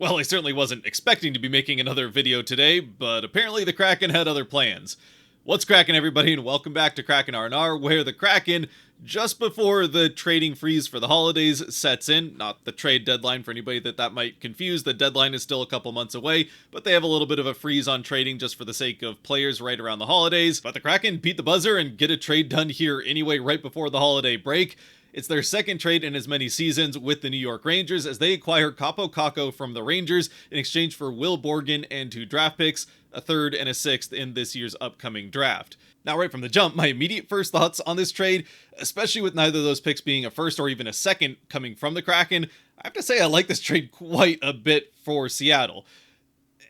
Well, I certainly wasn't expecting to be making another video today, but apparently the Kraken had other plans. What's cracking, everybody, and welcome back to Kraken R&R, where the Kraken, just before the trading freeze for the holidays sets in, not the trade deadline for anybody that might confuse, the deadline is still a couple months away, but they have a little bit of a freeze on trading just for the sake of players right around the holidays. But the Kraken beat the buzzer and get a trade done here anyway right before the holiday break. It's their second trade in as many seasons with the New York Rangers as they acquire Kaapo Kakko from the Rangers in exchange for Will Borgen and 2 draft picks, a third and a sixth in this year's upcoming draft. Now, right from the jump, my immediate first thoughts on this trade, especially with neither of those picks being a first or even a second coming from the Kraken, I have to say I like this trade quite a bit for Seattle.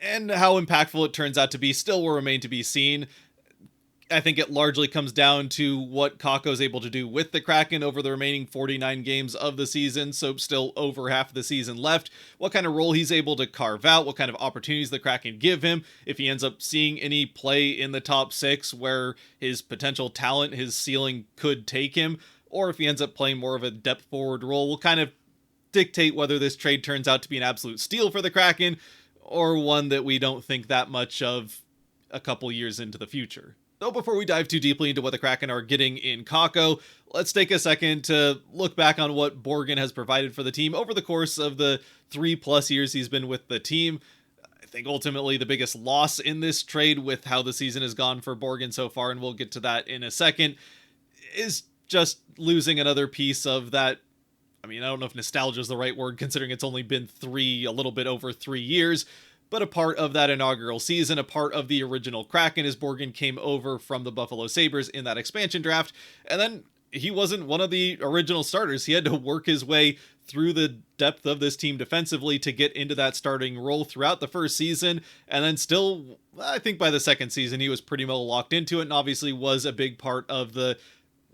And how impactful it turns out to be still will remain to be seen. I think it largely comes down to what Kakko's able to do with the Kraken over the remaining 49 games of the season, so still over half of the season left, what kind of role he's able to carve out, what kind of opportunities the Kraken give him, if he ends up seeing any play in the top 6 where his potential talent, his ceiling could take him, or if he ends up playing more of a depth forward role, will kind of dictate whether this trade turns out to be an absolute steal for the Kraken, or one that we don't think that much of a couple years into the future. So before we dive too deeply into what the Kraken are getting in Kakko, let's take a second to look back on what Borgen has provided for the team over the course of the 3+ years he's been with the team. I think ultimately the biggest loss in this trade, with how the season has gone for Borgen so far, and we'll get to that in a second, is just losing another piece of that. I mean, I don't know if nostalgia is the right word, considering it's only been a little bit over 3 years, but a part of that inaugural season, a part of the original Kraken, as Borgen came over from the Buffalo Sabres in that expansion draft, and then he wasn't one of the original starters. He had to work his way through the depth of this team defensively to get into that starting role throughout the first season, and then still, I think by the second season, he was pretty well locked into it, and obviously was a big part of the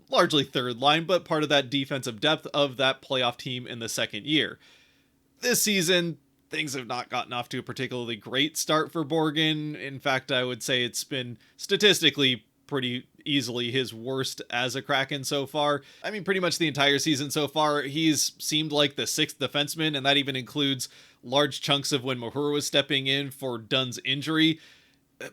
largely third line, but part of that defensive depth of that playoff team in the second year. This season, things have not gotten off to a particularly great start for Borgen. In fact, I would say it's been statistically pretty easily his worst as a Kraken so far. I mean, pretty much the entire season so far, he's seemed like the 6th defenseman, and that even includes large chunks of when Mahura was stepping in for Dunn's injury.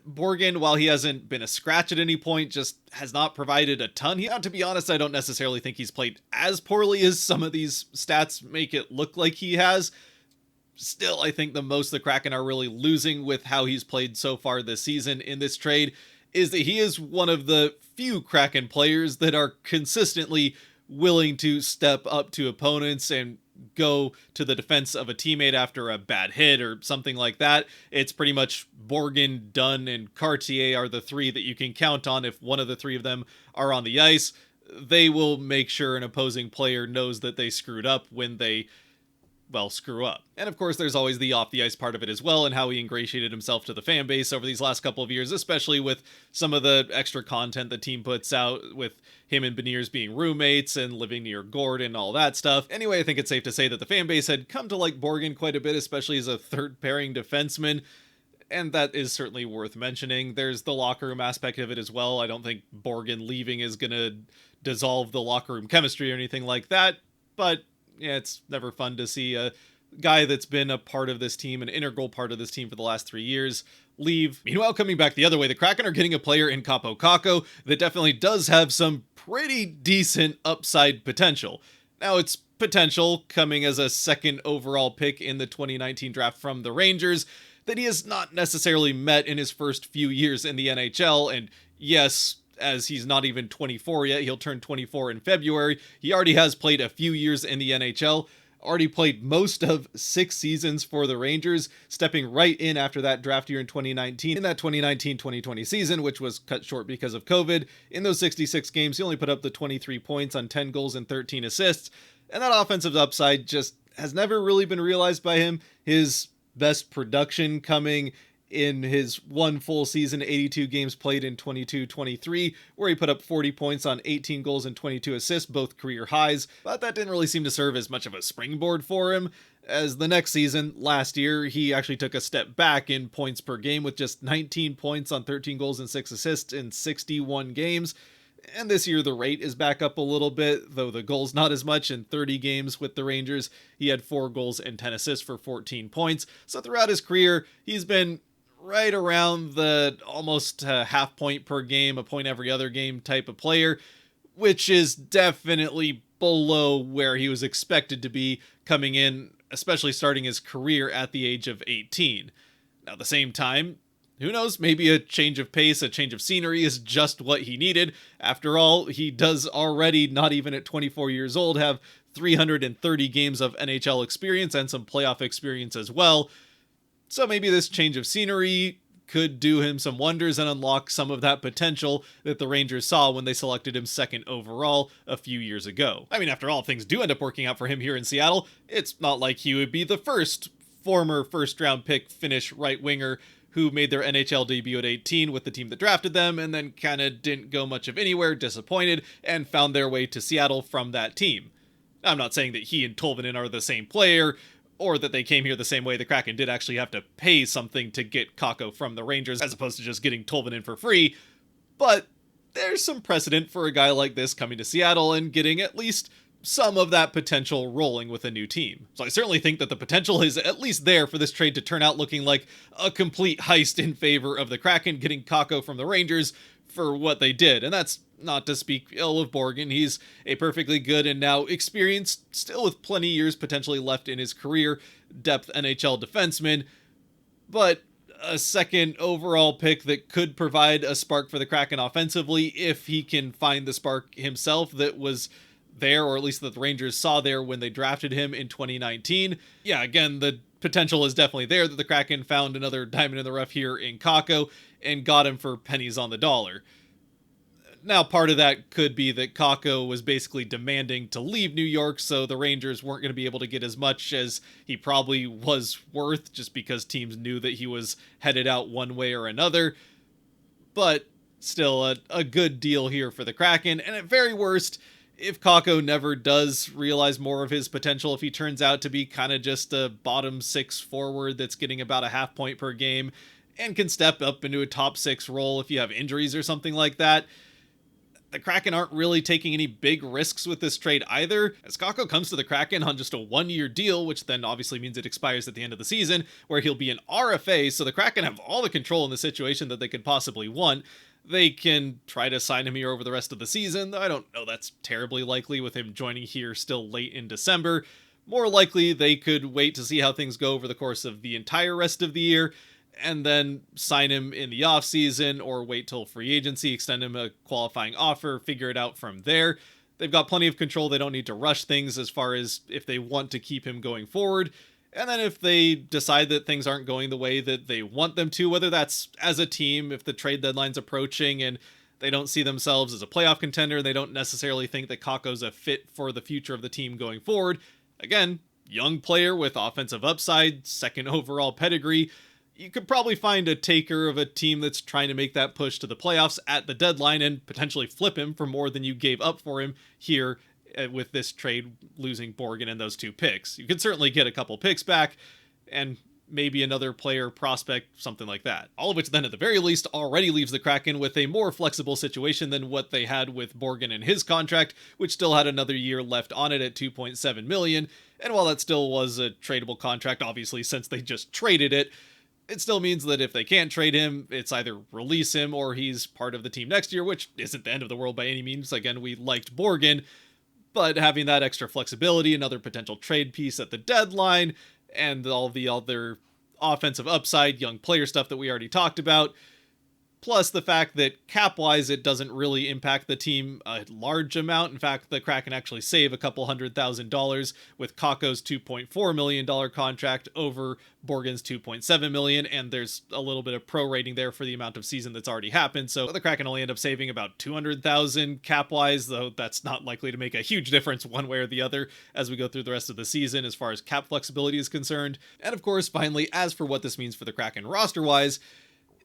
Borgen, while he hasn't been a scratch at any point, just has not provided a ton. To be honest, I don't necessarily think he's played as poorly as some of these stats make it look like he has. Still, I think the most the Kraken are really losing with how he's played so far this season in this trade is that he is one of the few Kraken players that are consistently willing to step up to opponents and go to the defense of a teammate after a bad hit or something like that. It's pretty much Borgen, Dunn, and Cartier are the 3 that you can count on. If one of the 3 of them are on the ice, they will make sure an opposing player knows that they screwed up when they screw up. And of course, there's always the off-the-ice part of it as well, and how he ingratiated himself to the fan base over these last couple of years, especially with some of the extra content the team puts out, with him and Beniers being roommates and living near Gord and all that stuff. Anyway, I think it's safe to say that the fan base had come to like Borgen quite a bit, especially as a third-pairing defenseman, and that is certainly worth mentioning. There's the locker room aspect of it as well. I don't think Borgen leaving is going to dissolve the locker room chemistry or anything like that, but yeah, it's never fun to see a guy that's been a part of this team, an integral part of this team for the last 3 years, leave. Meanwhile, coming back the other way, the Kraken are getting a player in Kaapo Kakko that definitely does have some pretty decent upside potential. Now, it's potential coming as a second overall pick in the 2019 draft from the Rangers that he has not necessarily met in his first few years in the NHL, and yes, as he's not even 24 yet, he'll turn 24 in February. He already has played a few years in the NHL, already played most of 6 seasons for the Rangers, stepping right in after that draft year in 2019. In that 2019-2020 season, which was cut short because of COVID, in those 66 games, he only put up the 23 points on 10 goals and 13 assists, and that offensive upside just has never really been realized by him. His best production coming in his one full season, 82 games played in 22-23, where he put up 40 points on 18 goals and 22 assists, both career highs, but that didn't really seem to serve as much of a springboard for him, as the next season, last year, he actually took a step back in points per game with just 19 points on 13 goals and 6 assists in 61 games. And this year, the rate is back up a little bit, though the goals not as much. In 30 games with the Rangers, he had 4 goals and 10 assists for 14 points. So throughout his career, he's been right around the almost half point per game, a point every other game type of player, which is definitely below where he was expected to be coming in, especially starting his career at the age of 18. Now, at the same time, who knows, maybe a change of pace, a change of scenery is just what he needed. After all, he does already, not even at 24 years old, have 330 games of NHL experience and some playoff experience as well. So maybe this change of scenery could do him some wonders and unlock some of that potential that the Rangers saw when they selected him second overall a few years ago. I mean, after all, if things do end up working out for him here in Seattle, it's not like he would be the first former first-round pick Finnish right winger who made their NHL debut at 18 with the team that drafted them and then kind of didn't go much of anywhere, disappointed, and found their way to Seattle from that team. I'm not saying that he and Tolvanen are the same player, or that they came here the same way. The Kraken did actually have to pay something to get Kakko from the Rangers, as opposed to just getting Tolvanen for free, but there's some precedent for a guy like this coming to Seattle and getting at least some of that potential rolling with a new team. So I certainly think that the potential is at least there for this trade to turn out looking like a complete heist in favor of the Kraken getting Kakko from the Rangers for what they did. And that's not to speak ill of Borgen. He's a perfectly good and now experienced, still with plenty of years potentially left in his career, depth NHL defenseman. But a second overall pick that could provide a spark for the Kraken offensively if he can find the spark himself that was there, or at least that the Rangers saw there when they drafted him in 2019. Yeah, again, the potential is definitely there that the Kraken found another diamond in the rough here in Kakko and got him for pennies on the dollar. Now, part of that could be that Kakko was basically demanding to leave New York, so the Rangers weren't going to be able to get as much as he probably was worth, just because teams knew that he was headed out one way or another. But still, a good deal here for the Kraken, and at very worst, if Kakko never does realize more of his potential, if he turns out to be kind of just a bottom 6 forward that's getting about a half point per game and can step up into a top 6 role if you have injuries or something like that, the Kraken aren't really taking any big risks with this trade either, as Kakko comes to the Kraken on just a 1-year deal, which then obviously means it expires at the end of the season, where he'll be an RFA, so the Kraken have all the control in the situation that they could possibly want. They can try to sign him here over the rest of the season, though I don't know that's terribly likely with him joining here still late in December. More likely, they could wait to see how things go over the course of the entire rest of the year, and then sign him in the offseason, or wait till free agency, extend him a qualifying offer, figure it out from there. They've got plenty of control. They don't need to rush things as far as if they want to keep him going forward. And then if they decide that things aren't going the way that they want them to, whether that's as a team, if the trade deadline's approaching and they don't see themselves as a playoff contender, they don't necessarily think that Kakko's a fit for the future of the team going forward. Again, young player with offensive upside, second overall pedigree. You could probably find a taker of a team that's trying to make that push to the playoffs at the deadline and potentially flip him for more than you gave up for him here with this trade, losing Borgen and those 2 picks. You could certainly get a couple picks back and maybe another player prospect, something like that. All of which then at the very least already leaves the Kraken with a more flexible situation than what they had with Borgen and his contract, which still had another year left on it at $2.7 million. And while that still was a tradable contract, obviously, since they just traded it, it still means that if they can't trade him, it's either release him or he's part of the team next year, which isn't the end of the world by any means. Again, we liked Borgen, but having that extra flexibility, another potential trade piece at the deadline, and all the other offensive upside, young player stuff that we already talked about, plus the fact that cap-wise it doesn't really impact the team a large amount. In fact, the Kraken actually save a couple $100,000 with Kakko's $2.4 million contract over Borgen's $2.7 million, and there's a little bit of prorating there for the amount of season that's already happened, so the Kraken only end up saving about $200,000 cap-wise, though that's not likely to make a huge difference one way or the other as we go through the rest of the season as far as cap flexibility is concerned. And of course, finally, as for what this means for the Kraken roster-wise,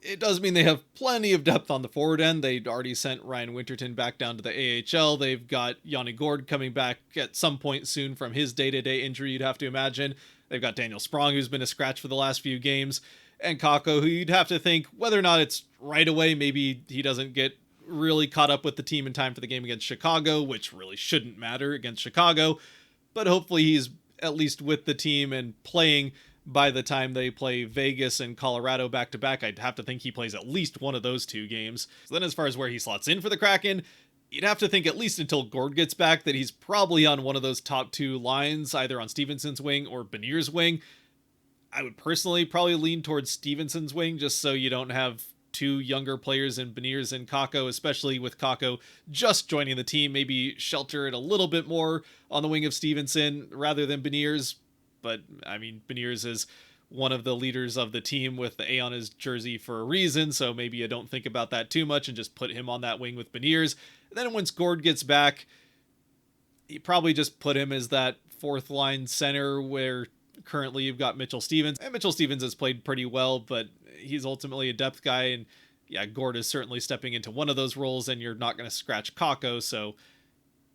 it does mean they have plenty of depth on the forward end. They'd already sent Ryan Winterton back down to the AHL. They've got Yanni Gourde coming back at some point soon from his day-to-day injury, you'd have to imagine. They've got Daniel Sprong, who's been a scratch for the last few games, and Kakko, who you'd have to think whether or not it's right away, maybe he doesn't get really caught up with the team in time for the game against Chicago, which really shouldn't matter against Chicago, but hopefully he's at least with the team and playing by the time they play Vegas and Colorado back to back. I'd have to think he plays at least one of those two games. So then as far as where he slots in for the Kraken, you'd have to think at least until Gord gets back that he's probably on one of those top two lines, either on Stevenson's wing or Benir's wing. I would personally probably lean towards Stevenson's wing just so you don't have two younger players in Beniers and Kakko, especially with Kakko just joining the team. Maybe shelter it a little bit more on the wing of Stevenson rather than Beniers. But, I mean, Beniers is one of the leaders of the team with the A on his jersey for a reason, so maybe you don't think about that too much and just put him on that wing with Beniers. Then once Gord gets back, you probably just put him as that fourth line center where currently you've got Mitchell Stevens. And Mitchell Stevens has played pretty well, but he's ultimately a depth guy, and yeah, Gord is certainly stepping into one of those roles, and you're not going to scratch Kakko, so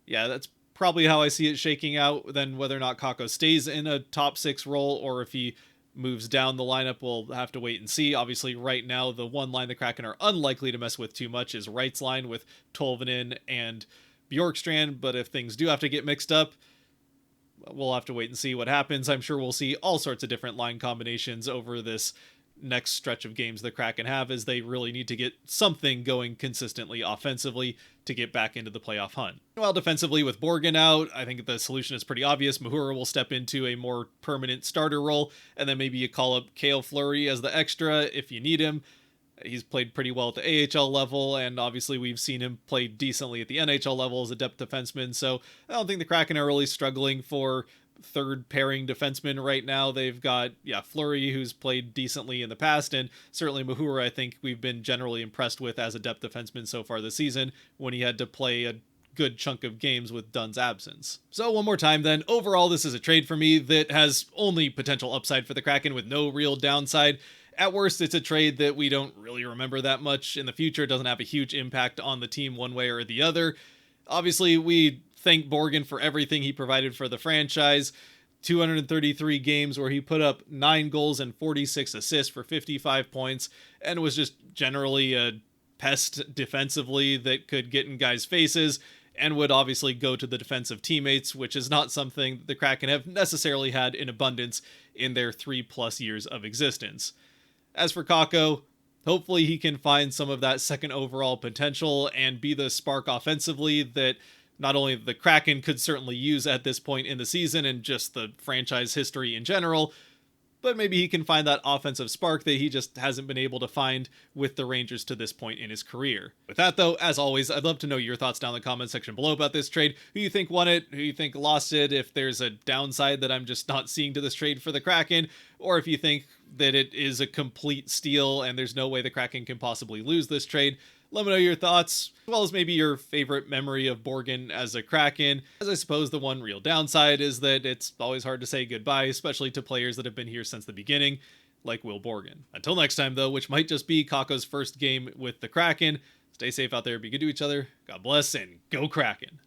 yeah, that's probably how I see it shaking out. Then whether or not Kakko stays in a top six role or if he moves down the lineup, we'll have to wait and see. Obviously, right now, the one line the Kraken are unlikely to mess with too much is Wright's line with Tolvanen and Bjorkstrand, but if things do have to get mixed up, we'll have to wait and see what happens. I'm sure we'll see all sorts of different line combinations over this next stretch of games the Kraken have, as they really need to get something going consistently offensively to get back into the playoff hunt. While defensively with Borgen out, I think the solution is pretty obvious. Mahura will step into a more permanent starter role, and then maybe you call up Cale Fleury as the extra if you need him. He's played pretty well at the AHL level, and obviously we've seen him play decently at the NHL level as a depth defenseman, so I don't think the Kraken are really struggling for third pairing defenseman right now. They've got, Fleury, who's played decently in the past, and certainly Mahura, I think we've been generally impressed with as a depth defenseman so far this season when he had to play a good chunk of games with Dunn's absence. So one more time then, overall this is a trade for me that has only potential upside for the Kraken with no real downside. At worst, it's a trade that we don't really remember that much in the future. It doesn't have a huge impact on the team one way or the other. Obviously, we thank Borgen for everything he provided for the franchise. 233 games where he put up 9 goals and 46 assists for 55 points and was just generally a pest defensively that could get in guys' faces and would obviously go to the defensive teammates, which is not something the Kraken have necessarily had in abundance in their 3+ years of existence. As for Kakko, hopefully he can find some of that second overall potential and be the spark offensively that not only the Kraken could certainly use at this point in the season and just the franchise history in general, but maybe he can find that offensive spark that he just hasn't been able to find with the Rangers to this point in his career. With that though, as always, I'd love to know your thoughts down in the comment section below about this trade. Who you think won it, who you think lost it, if there's a downside that I'm just not seeing to this trade for the Kraken, or if you think that it is a complete steal and there's no way the Kraken can possibly lose this trade. Let me know your thoughts, as well as maybe your favorite memory of Borgen as a Kraken, as I suppose the one real downside is that it's always hard to say goodbye, especially to players that have been here since the beginning, like Will Borgen. Until next time, though, which might just be Kakko's first game with the Kraken, stay safe out there, be good to each other, God bless, and go Kraken!